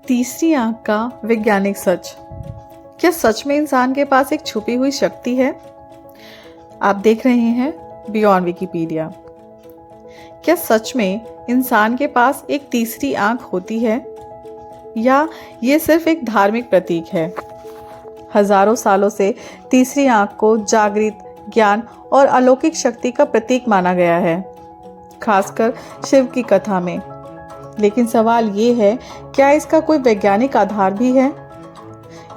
तीसरी आंख का वैज्ञानिक सच। क्या सच में इंसान के पास एक छुपी हुई शक्ति है? आप देख रहे हैं बियॉन्ड विकिपीडिया। क्या सच में इंसान के पास एक तीसरी आंख होती है या ये सिर्फ एक धार्मिक प्रतीक है? हजारों सालों से तीसरी आंख को जागृत, ज्ञान और अलौकिक शक्ति का प्रतीक माना गया है, खासकर शिव की कथा में। लेकिन सवाल ये है, क्या इसका कोई वैज्ञानिक आधार भी है?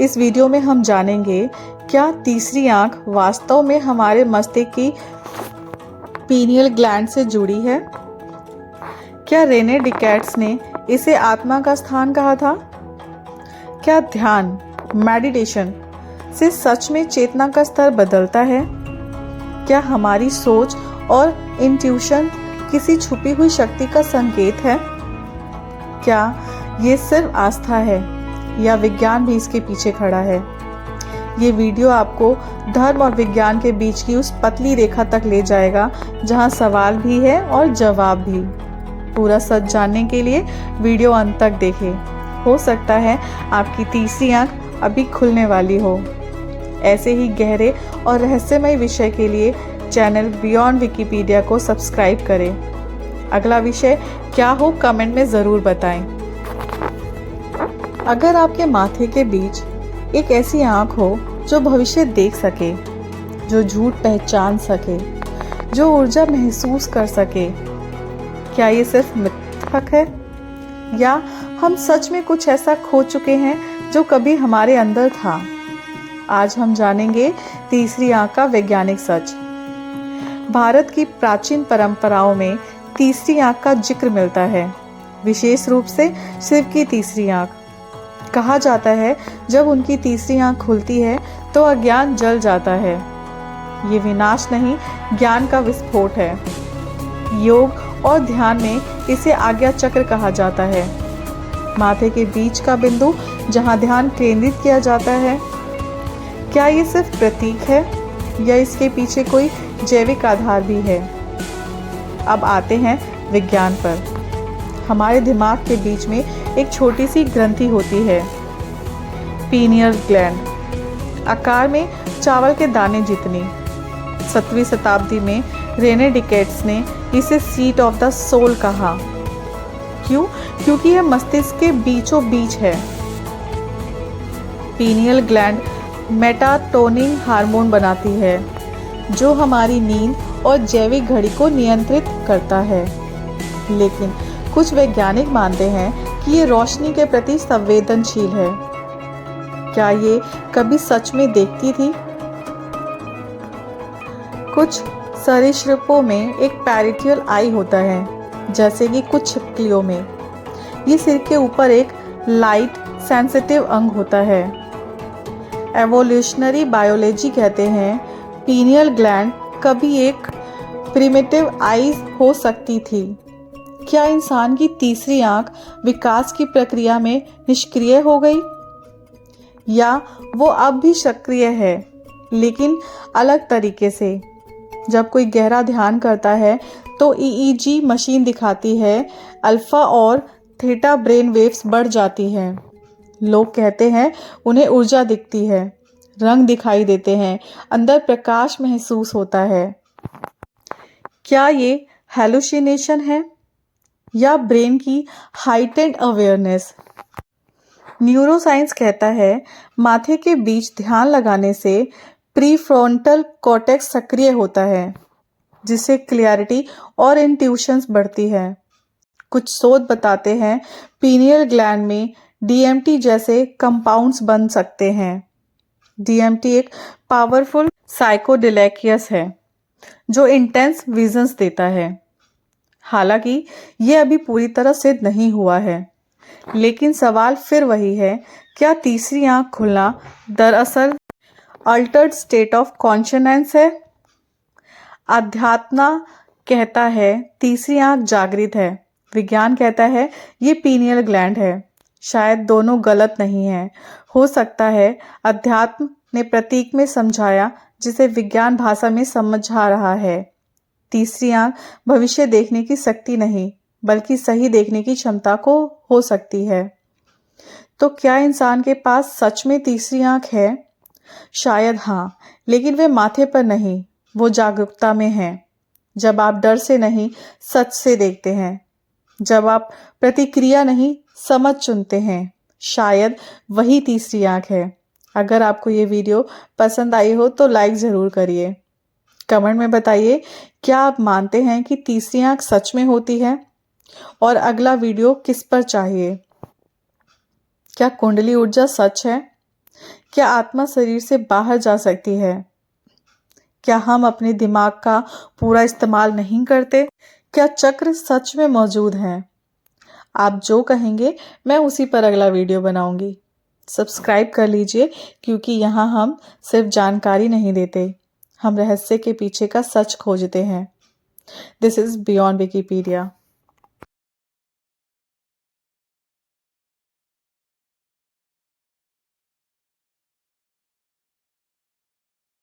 इस वीडियो में हम जानेंगे, क्या तीसरी आंख वास्तव में हमारे मस्तिष्क की पीनियल ग्लैंड से जुड़ी है? क्या रेने डिकैर्ड्स ने इसे आत्मा का स्थान कहा था? क्या ध्यान, मेडिटेशन से सच में चेतना का स्तर बदलता है? क्या हमारी सोच और इंट्यूशन किसी छुपी हुई शक्ति का संकेत है? क्या ये सिर्फ आस्था है या विज्ञान भी इसके पीछे खड़ा है? ये वीडियो आपको धर्म और विज्ञान के बीच की उस पतली रेखा तक ले जाएगा जहां सवाल भी है और जवाब भी। पूरा सच जानने के लिए वीडियो अंत तक देखें। हो सकता है आपकी तीसरी आंख अभी खुलने वाली हो। ऐसे ही गहरे और रहस्यमय विषय के लिए चैनल बियॉन्ड विकिपीडिया को सब्सक्राइब करें। अगला विषय क्या हो, कमेंट में ज़रूर बताएं। अगर आपके माथे के बीच एक ऐसी आंख हो जो भविष्य देख सके, जो झूठ पहचान सके, जो ऊर्जा महसूस कर सके, क्या ये सिर्फ मिथक है या हम सच में कुछ ऐसा खो चुके हैं जो कभी हमारे अंदर था? आज हम जानेंगे तीसरी आंख का वैज्ञानिक सच। भारत की प्राचीन परंपराओं में तीसरी आंख का जिक्र मिलता है, विशेष रूप से शिव की तीसरी आंख। कहा जाता है जब उनकी तीसरी आंख खुलती है तो अज्ञान जल जाता है। ये विनाश नहीं, ज्ञान का विस्फोट है। योग और ध्यान में इसे आज्ञा चक्र कहा जाता है। माथे के बीच का बिंदु जहां ध्यान केंद्रित किया जाता है। क्या ये सिर्फ प्रतीक है या इसके पीछे कोई जैविक आधार भी है? अब आते हैं विज्ञान पर। हमारे दिमाग के बीच में एक छोटी सी ग्रंथि होती है, पीनियल ग्लैंड, आकार में चावल के दाने जितनी। 7वीं शताब्दी में रेने डिकैर्ड्स ने इसे सीट ऑफ द सोल कहा। क्यों? क्योंकि यह मस्तिष्क के बीचों बीच है। पीनियल ग्लैंड मेलाटोनिन हार्मोन बनाती है, जो हमारी नींद और जैविक घड़ी को नियंत्रित करता है। लेकिन कुछ वैज्ञानिक मानते हैं कि ये रोशनी के प्रति संवेदनशील है। क्या ये कभी सच में देखती थी? कुछ सरीसृपों में एक पैरिटियल आई होता है, जैसे कि कुछ छिपकलियों में। ये सिर के ऊपर एक लाइट सेंसिटिव अंग होता है। एवोल्यूशनरी बायोलॉजी कहते हैं पीनियल ग्लैंड कभी एक प्रिमिटिव आई हो सकती थी। क्या इंसान की तीसरी आंख विकास की प्रक्रिया में निष्क्रिय हो गई या वो अब भी सक्रिय है, लेकिन अलग तरीके से? जब कोई गहरा ध्यान करता है तो ईईजी मशीन दिखाती है, अल्फा और थीटा ब्रेन वेव्स बढ़ जाती हैं। लोग कहते हैं उन्हें ऊर्जा दिखती है, रंग दिखाई देते हैं, अंदर प्रकाश महसूस होता है। क्या ये हैलुसिनेशन है या ब्रेन की हाइटेंड अवेयरनेस? न्यूरोसाइंस कहता है माथे के बीच ध्यान लगाने से प्रीफ्रंटल कॉर्टेक्स सक्रिय होता है, जिससे क्लैरिटी और इंट्यूशंस बढ़ती है। कुछ शोध बताते हैं पीनियल ग्लैंड में डीएमटी जैसे कंपाउंड्स बन सकते हैं। डीएमटी एक पावरफुल साइकोडेलिक्यस है जो इंटेंस विजन्स देता है। हालांकि ये अभी पूरी तरह सिद्ध नहीं हुआ है, लेकिन सवाल फिर वही है, क्या तीसरी आंख खुलना दरअसल अल्टर्ड स्टेट ऑफ कॉन्शियसनेस है? अध्यात्म कहता है तीसरी आंख जागृत है, विज्ञान कहता है ये पीनियल ग्लैंड है। शायद दोनों गलत नहीं है। हो सकता है अध्यात्म ने प्रतीक में समझाया जिसे विज्ञान भाषा में समझा रहा है। तीसरी आंख भविष्य देखने की शक्ति नहीं, बल्कि सही देखने की क्षमता को हो सकती है। तो क्या इंसान के पास सच में तीसरी आंख है? शायद हाँ, लेकिन वे माथे पर नहीं, वो जागरूकता में है। जब आप डर से नहीं, सच से देखते हैं। जब आप प्रतिक्रिया नहीं, समझ चुनते हैं। शायद वही तीसरी आंख है। अगर आपको ये वीडियो पसंद आई हो तो लाइक ज़रूर करिए। कमेंट में बताइए, क्या आप मानते हैं कि तीसरी आंख सच में होती है? और अगला वीडियो किस पर चाहिए? क्या कुंडली ऊर्जा सच है? क्या आत्मा शरीर से बाहर जा सकती है? क्या हम अपने दिमाग का पूरा इस्तेमाल नहीं करते? क्या चक्र सच में मौजूद हैं? आप जो कहेंगे मैं उसी पर अगला वीडियो बनाऊंगी। सब्सक्राइब कर लीजिए, क्योंकि यहाँ हम सिर्फ जानकारी नहीं देते, हम रहस्य के पीछे का सच खोजते हैं। This is beyond Wikipedia.